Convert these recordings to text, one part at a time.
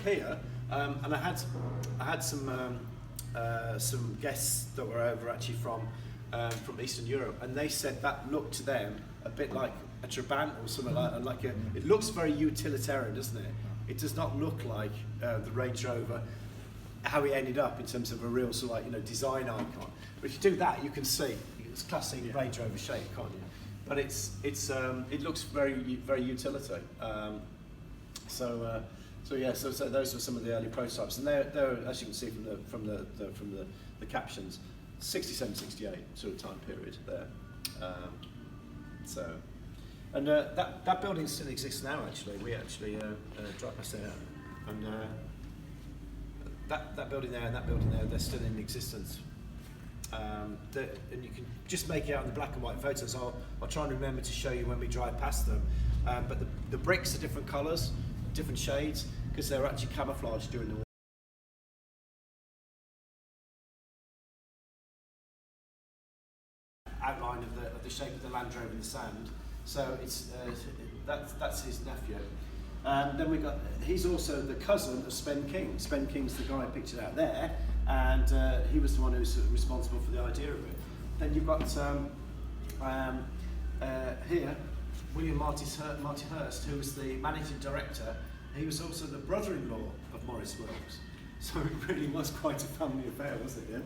here, and I had some guests that were over actually from Eastern Europe, and they said that looked to them a bit like a Trabant or something like a. It looks very utilitarian, doesn't it? It does not look like the Range Rover, how it ended up in terms of a real sort of design icon. But if you do that, you can see it's classic Range Rover shape, can't you? But it looks very utility. So those were some of the early prototypes, and they're as you can see from the captions, 67, 68 sort of time period there. And that building still exists now. Actually, we actually drive past there, and that building there and that building there, they're still in existence. And you can just make it out in the black and white photos. I'll try and remember to show you when we drive past them. But the bricks are different colours, different shades, because they're actually camouflaged during the war. Outline of the shape of the Land Rover in the sand. So that's his nephew. Then we got, he's also the cousin of Spen King. Spen King's the guy pictured out there, and he was the one who's responsible for the idea of it. Then you've got here, William Marty Hurst, who was the managing director. He was also the brother-in-law of Maurice Wilks. So it really was quite a family affair, wasn't it?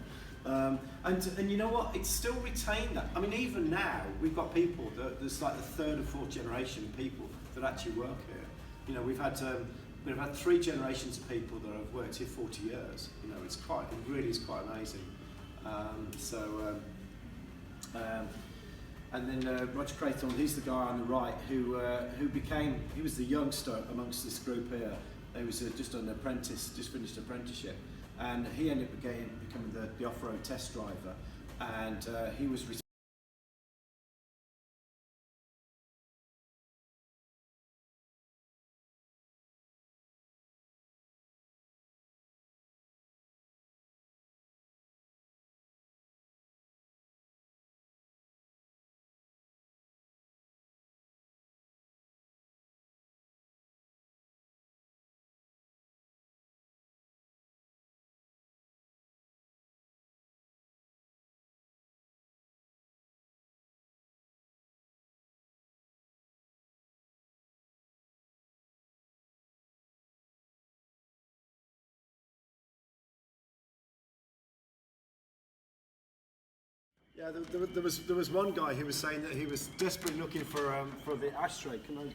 Yeah? And you know what? It's still retained that. I mean, even now we've got people there's like the third or fourth generation of people that actually work here. You know, we've had 3 generations of people that have worked here 40 years. You know, it really is quite amazing. And then Roger Craythorne, he's the guy on the right who was the youngster amongst this group here. He was just an apprentice, just finished apprenticeship, and he ended up becoming the off-road test driver, and he was Yeah, there was one guy who was saying that he was desperately looking for the ashtray. Can I?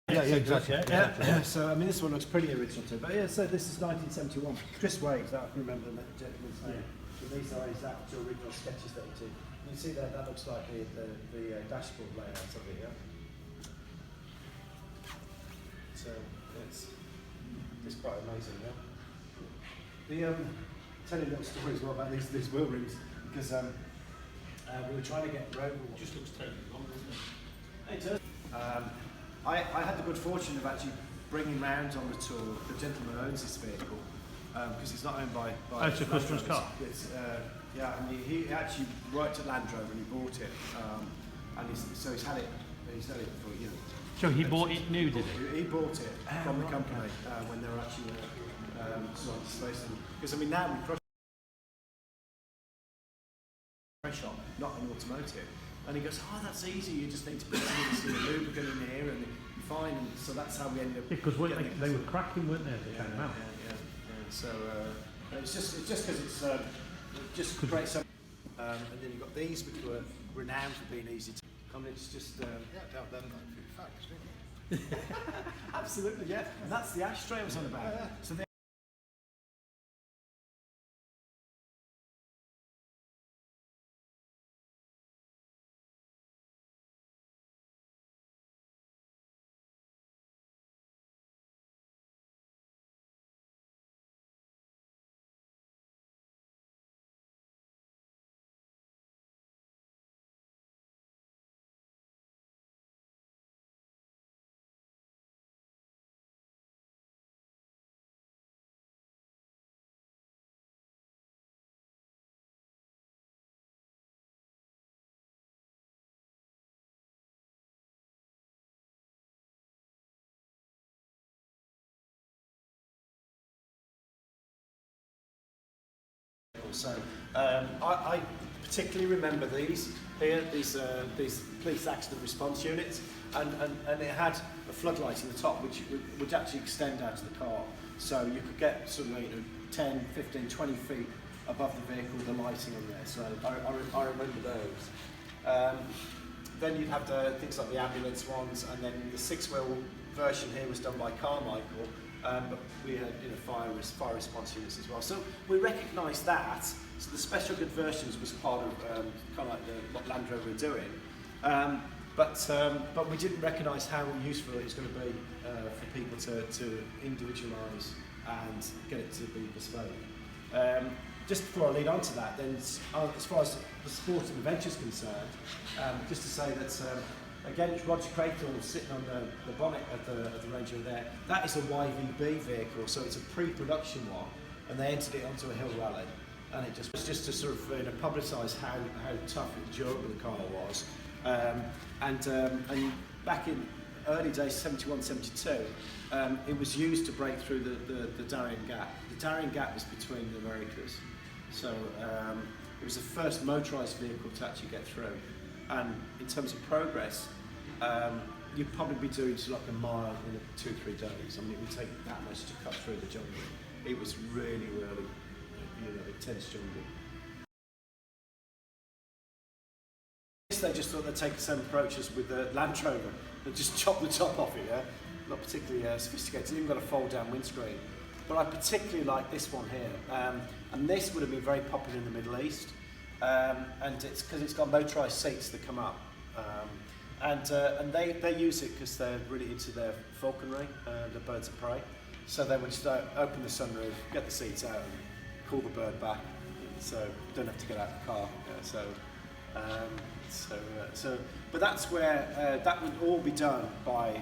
Yeah, exactly. Yeah. So, I mean, this one looks pretty original too. But yeah, so this is 1971. Chris Wade, I can remember the gentleman's name. So these are his actual original sketches that he did. You can see that looks like the dashboard layout of it, yeah? So, it's quite amazing, yeah? Tell you a little story as well about these wheel rings, because we were trying to get road. It just looks totally wrong, doesn't it? It does. I had the good fortune of actually bringing round on the tour the gentleman who owns this vehicle, because it's not owned by it's a customer's car? It's, yeah, and he actually worked at Land Rover and he bought it, and he's had it for, you know. So he bought it new, did he? He bought it from the company when they were actually sort of displacing. Because I mean now we crush shop, not an automotive. And he goes, oh, that's easy, you just need to put some lubricant in here and you're fine. And so that's how we ended up. Yeah, because they were cracking, weren't they, at the time? Yeah. So, But it's just because it's just great. And then you've got these, which were renowned for being easy to. I mean, it's just. Yeah, down them like food facts, didn't you? Absolutely, yeah. And that's the ashtray I was on about. Yeah. So they So I particularly remember these here, these police accident response units, and it had a floodlight in the top which would actually extend out to the car, so you could get sort of 10, 15, 20 feet above the vehicle, the lighting on there. So I remember those. Then you'd have the things like the ambulance ones, and then the 6-wheel version here was done by Carmichael. But we had fire response units as well. So we recognised that. So the special good versions was part of kind of like what Land Rover were doing. But we didn't recognise how useful it was going to be for people to individualise and get it to be bespoke. Just before I lead on to that, then as far as the sport and adventure is concerned, just to say that again, it's Roger Crathorne sitting on the bonnet of the Range Rover there. That is a YVB vehicle, so it's a pre-production one, and they entered it onto a hill rally, and it was just to sort of publicise how tough and durable the car was. And back in early days, 71, 72, it was used to break through the Darien Gap. The Darien Gap was between the Americas, so it was the first motorised vehicle to actually get through. And in terms of progress, you'd probably be doing like a mile in 2-3 days. I mean, it would take that much to cut through the jungle. It was really, really, intense jungle. They just thought they'd take the same approach as with the Land Rover. They'd just chop the top off it, yeah? Not particularly sophisticated, even got a fold-down windscreen. But I particularly like this one here. And this would have been very popular in the Middle East. And it's because it's got motorised seats that come up, and they use it because they're really into their falconry, the birds of prey. So they would just open the sunroof, get the seats out, and call the bird back. So don't have to get out of the car. But that's where that would all be done by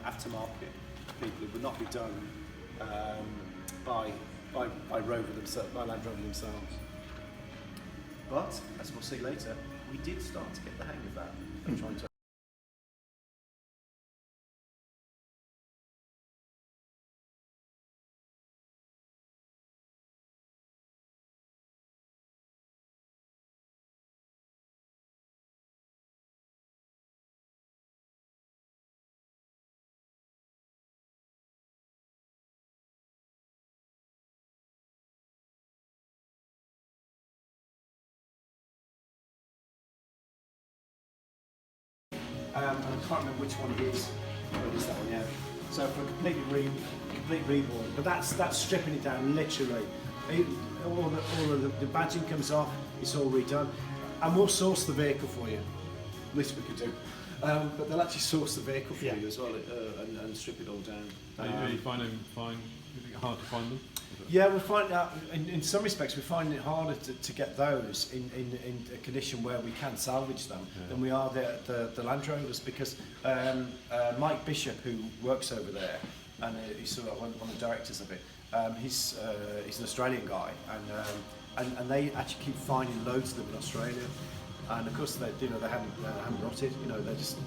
aftermarket people. It would not be done by Rover themselves, by Land Rover themselves. But, as we'll see later, we did start to get the hang of that. I'm trying to and I can't remember which one it is. Oh, it is that one, yeah. So for a complete reborn, but that's stripping it down literally. All of the badging comes off. It's all redone, and we'll source the vehicle for you. Least we could do. But they'll actually source the vehicle for you as well and strip it all down. You find them hard to find them? Yeah, we find that in some respects we find it harder to get those in a condition where we can salvage them than we are the Land Rovers, because Mike Bishop, who works over there, and he's sort of one of the directors of it, he's an Australian guy, and they actually keep finding loads of them in Australia, and of course they haven't rotted, they're just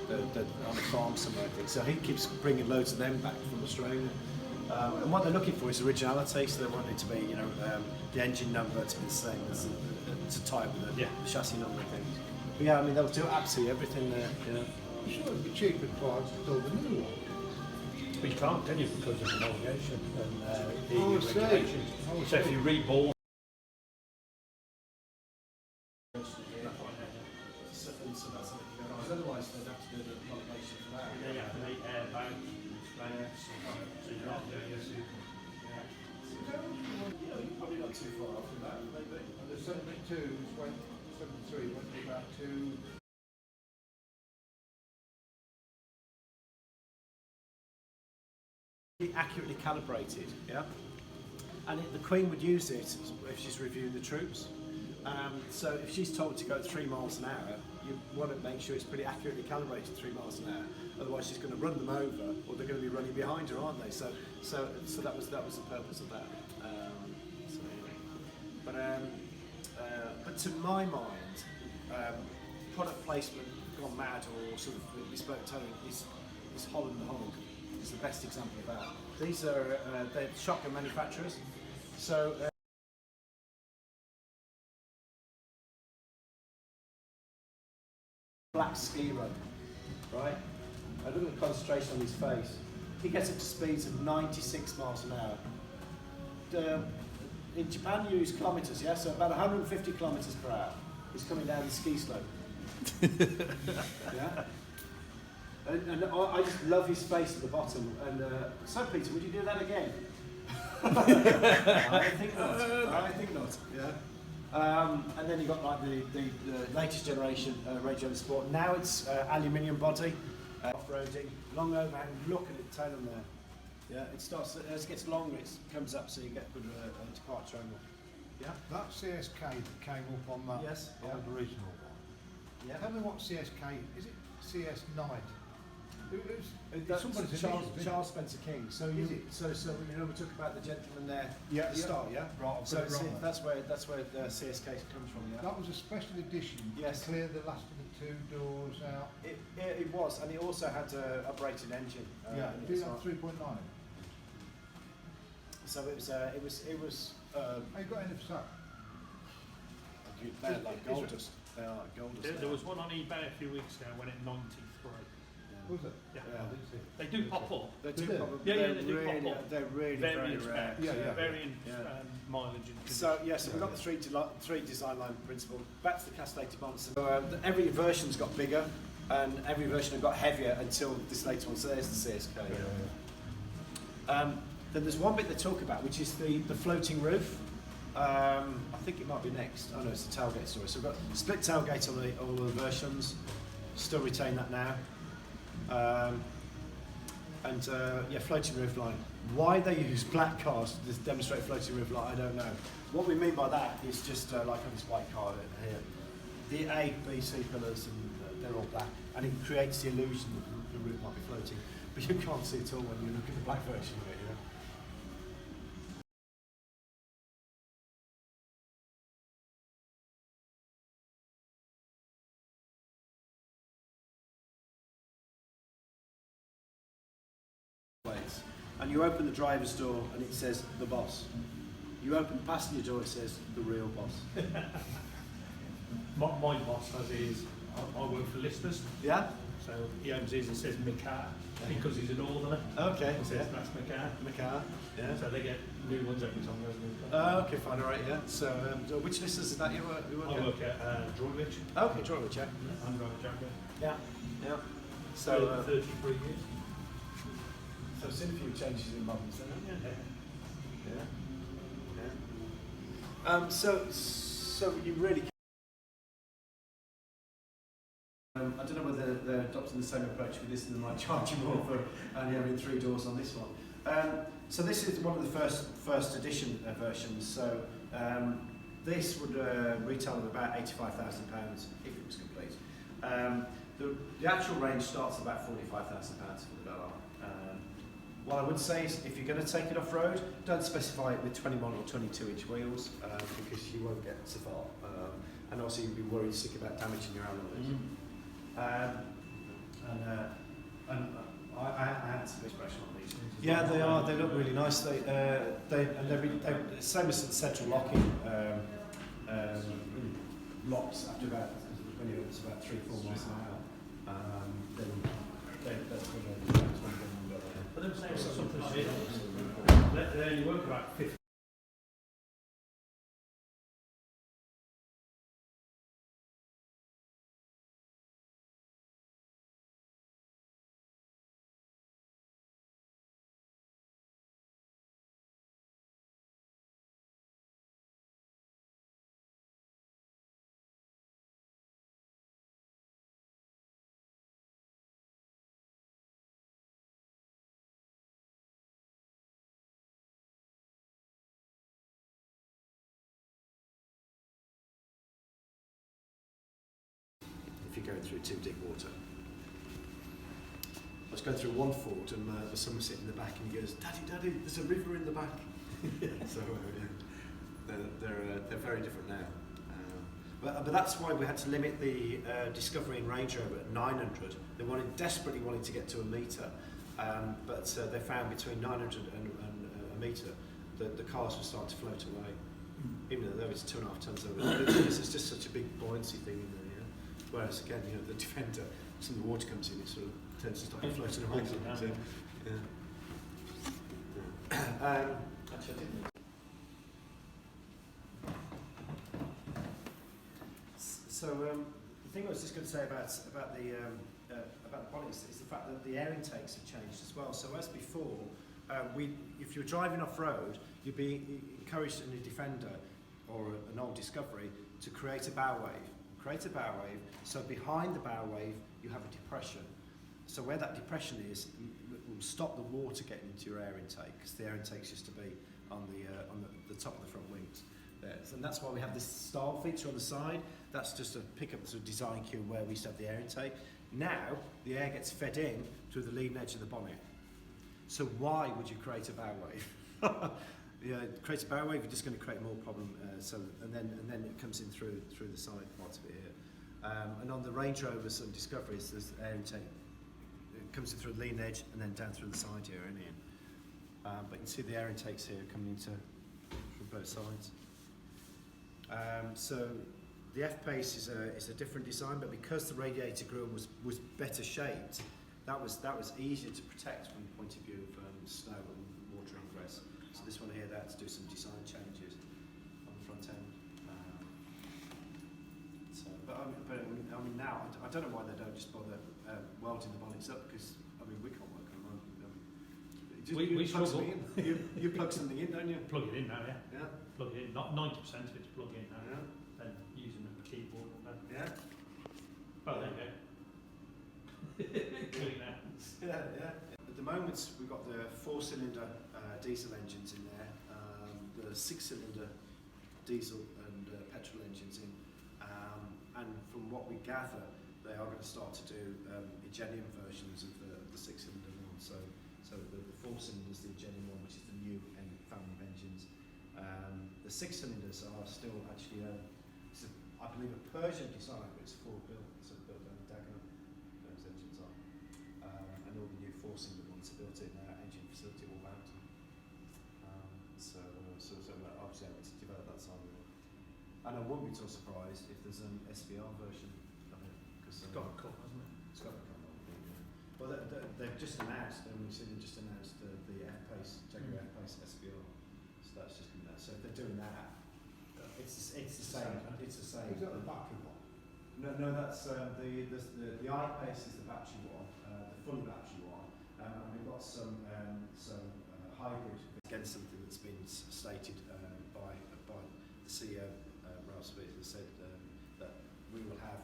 they're on a farm somewhere, I think. So he keeps bringing loads of them back from Australia. And what they're looking for is originality, so they want it to be, the engine number to be the same as to tie with the chassis number and things. But yeah, I mean, they'll do absolutely everything there, Sure, it'd be cheaper parts to build a new one. We can't, can you, because of the navigation and Oh, I EU see. regulations. Oh, I So if see. you read ball, Otherwise, they'd have to do the navigation for that. they have to make airbags, flags, so you're not doing this. You're probably not too far off from that, maybe. And the 72 went 73 went about to Accurately calibrated, yeah. And the Queen would use it if she's reviewing the troops. So if she's told to go at 3 miles an hour, you want to make sure it's pretty accurately calibrated 3 miles an hour. Otherwise, she's going to run them over, or they're going to be running behind her, aren't they? So that was the purpose of that. But to my mind, product placement gone mad or sort of bespoke towing is Holland the Hog. Is the best example of that. These are they're shotgun manufacturers. So black ski run, right? I look at the concentration on his face. He gets up to speeds of 96 miles an hour. In Japan, you use kilometres, yeah? So about 150 kilometres per hour. He's coming down the ski slope. Yeah. And I just love his face at the bottom. And so, Peter, would you do that again? I think not. I think not. Yeah. And then you got like the latest generation Range Rover Sport. Now it's aluminium body, off-roading, long overhang. Look at it, tail on there. Yeah. It starts as it gets longer. It comes up, so you get good departure angle. Yeah. that CSK that came up on that Yes, yeah. old original one. Yeah. Tell me what CSK is it? CS9. That's Somebody's Charles, initials, isn't it? Charles Spencer King. So Is you, it? so you know we talked about the gentleman there Yeah, at the yeah. start, yeah. Right, I've So got it wrong then. that's where the CSK comes from, yeah. That was a special edition Yes. to clear the last of the 2 doors out. It was, and it also had a operating engine. Yeah, in it do as that well. 3.9. So it was. How you got any for that? They're Is- like is gold it- dust. They are like gold dust. There was one on eBay a few weeks ago when it 93. Was it? Yeah. Yeah. I didn't see it. They do pop up. They Did do they? probably, Yeah, they're they do pop really, up. they're really very Varying rare. specs, Yeah, yeah. varying Yeah. mileage and So yes, so we've got the three design line principle. Back to the castellated bonds. So, every version's got bigger, and every version has got heavier until this latest one. So there's the CSK. Then there's one bit they talk about, which is the floating roof. I think it might be next. Oh no, it's the tailgate story. So we've got split tailgate on all the versions. Still retain that now. Yeah, floating roof line. Why they use black cars to demonstrate floating roof line, I don't know. What we mean by that is just like on this white car here. The A, B, C pillars, and they're all black, and it creates the illusion that the roof might be floating, but you can't see it all when you look at the black version of it. You know? And you open the driver's door and it says the boss. You open the passenger door, it says the real boss. my boss has his, I work for Listers, Yeah? so he owns his and says my car because he's a northerner. Okay. He says that's my car. The car. Yeah. So they get new ones every time there's a new car. Okay, fine, all right, yeah. So, which listers is that you work I work at Droitwich. Okay, Droitwich, yeah. I'm driving Jaguar. Yeah. Yeah. So, 33 years. so I've seen a few changes in models, haven't Yeah. you? Yeah. So you really. I don't know whether they're adopting the same approach with this and they might charge you more for only having 3 doors on this one. So this is one of the first edition versions. So this would retail at about £85,000 if it was complete. The actual range starts at about £45,000 for the dollar. What I would say is, if you're going to take it off-road, don't specify it with 21 or 22-inch wheels because you won't get so far. And also you'll be worried sick about damaging your alloys. And I had some expression on these. Yeah, they are. They look really nice. They're same as the central locking locks after about when it's about 3-4 miles an hour. Then that's when they're But them same They only work about 50. If you're going through too deep water. I was going through one ford and there was someone sitting in the back and he goes, "Daddy, Daddy, there's a river in the back." So yeah, they're very different now. But that's why we had to limit the Discovery and Range Rover at 900. They desperately wanted to get to a metre, but they found between 900 and a metre that the cars were starting to float away, even though it's 2.5 tonnes over. It's just such a big buoyancy thing in there. Whereas again, the Defender, as the water comes in, it sort of tends to start floating away. So, yeah. Actually, I didn't. So the thing I was just going to say about the bonnet is the fact that the air intakes have changed as well. So as before, if you're driving off road, you'd be encouraged in a Defender or an old Discovery to create a bow wave. So behind the bow wave you have a depression. So where that depression is will stop the water getting into your air intake, because the air intakes used to be on the top of the front wings there. And that's why we have this style feature on the side. That's just to pick up the sort of design cue where we used to have the air intake. Now the air gets fed in through the leading edge of the bonnet. So why would you create a bow wave? Create a bow wave, you're just going to create more problem. And then it comes in through the side parts of it here. And on the Range Rovers and Discoveries, there's air intake. It comes in through the leading edge and then down through the side here and in. But you can see the air intakes here coming into from both sides. So the F-Pace is a different design, but because the radiator grille was better shaped, that was easier to protect from the point of view of snow and water ingress. So this one here, they had to do some design changes on the front end. I mean now, I don't know why they don't just bother welding the bonnets up, because we can't work on them. We plug struggle. something in. You plug something in, don't you? Plug it in now, yeah. Yeah. Plug it in. Not 90% of it's plug in now. Yeah. Then using a keyboard. Yeah. Oh, there you go. Clean now. Yeah. At the moment, we've got the 4-cylinder diesel engines in there, the 6-cylinder diesel and petrol engines in, and from what we gather, they are going to start to do Igenium versions of the 6-cylinder one. So the 4-cylinder is the Igenium one, which is the new family of engines. The 6-cylinders are still actually, I believe, a Persian design, but it's Ford built. It's built down in Dagenham. Those engines are, and all the new 4-cylinder ones are built in engine facility all round. So obviously having to develop that side of it. And I wouldn't be too surprised if there's an SVR version of it, because It's got a cut, hasn't it? it's got a couple of them. Well, they've just announced, and we've seen them just announced the F-Pace, Jaguar F-Pace SVR. So that's just coming out. So if they're doing that, it's the same. It's the same. Is that the battery one? No, that's the I-Pace is the battery one, the fully battery one, and we've got some hybrid. Again, something that's been stated by the CEO, Ralph Smith, has said that we will have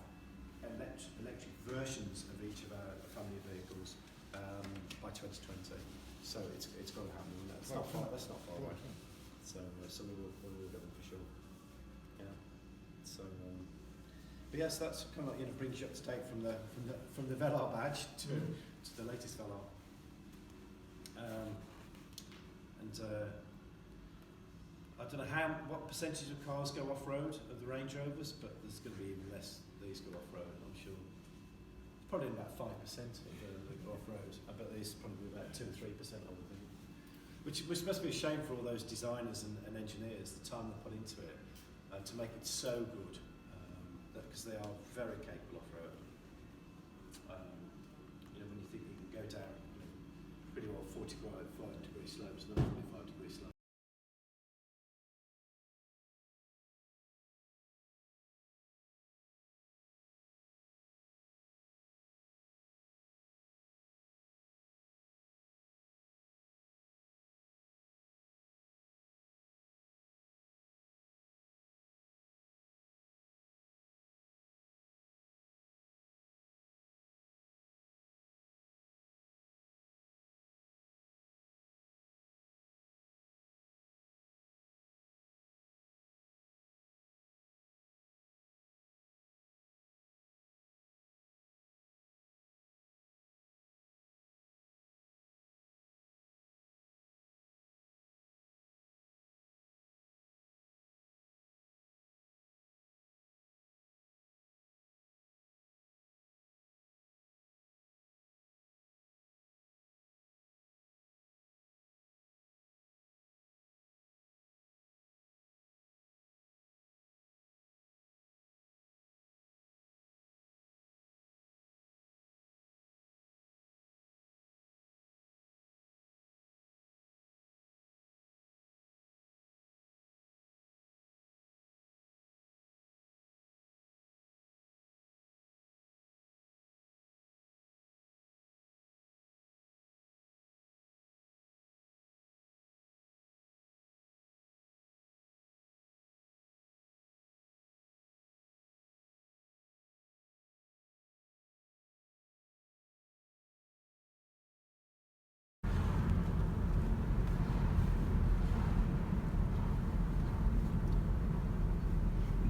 electric versions of each of our family of vehicles by 2020. So it's got to happen. That's not far away. So we will get them for sure. Yeah. So. But yes, that's kind of brings you up to date from the Velar badge to the latest Velar. I don't know what percentage of cars go off road of the Range Rovers, but there's going to be even less of these go off road. I'm sure. It's probably about 5% of that go off road. I bet there's probably about 2 or 3% of them. Which must be a shame for all those designers and engineers, the time they put into it to make it so good. Because they are very capable off-road. When you think you can go down pretty well 40 45-degree slopes, not 45-degree slopes.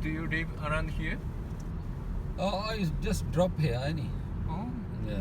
Do you live around here? Oh, I just drop here, any. Oh, Yeah.